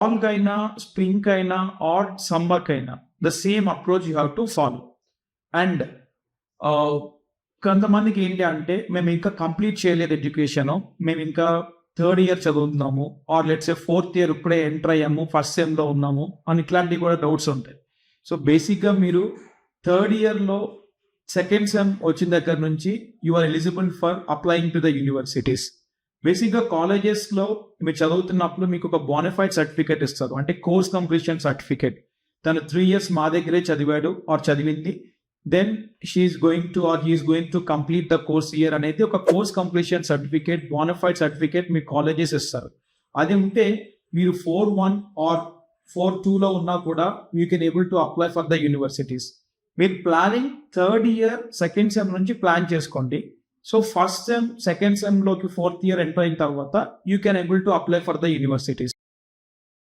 fall kaina, spring kaina, or summer kaina, the same approach you have to follow. And కొంతమందికి ఏంటి అంటే మేము ఇంకా కంప్లీట్ చేయలేదు ఎడ్యుకేషన్, మేము ఇంకా థర్డ్ ఇయర్ చదువుతున్నాము, ఆర్ లెట్స్ ఫోర్త్ ఇయర్ ఇప్పుడే ఎంటర్ అయ్యాము, ఫస్ట్ సెమ్లో ఉన్నాము అని ఇట్లాంటివి కూడా డౌట్స్ ఉంటాయి. సో బేసిక్గా మీరు థర్డ్ ఇయర్లో సెకండ్ సెమ్ వచ్చిన దగ్గర నుంచి you are eligible for applying to the universities. బేసిక్గా కాలేజెస్లో మీరు చదువుతున్నప్పుడు మీకు ఒక బోనఫైడ్ సర్టిఫికేట్ ఇస్తారు, అంటే కోర్స్ కంప్లీషన్ సర్టిఫికేట్. తను 3 years మా దగ్గరే చదివాడు ఆర్ చదివింది, then she's going to or he's going to complete the course year అనేది ఒక course completion certificate, bona fide certificate మీ కాలేజెస్ ఇస్తారు. అది ఉంటే మీరు 4.1 ఆర్ 4.2లో ఉన్నా కూడా you can able to apply for the universities. మీరు planning third year second sem నుంచి ప్లాన్ చేసుకోండి. సో ఫస్ట్ సెమ్ సెకండ్ సెమ్లోకి ఫోర్త్ ఇయర్ ఎంటర్ అయిన తర్వాత you can able to apply for the universities.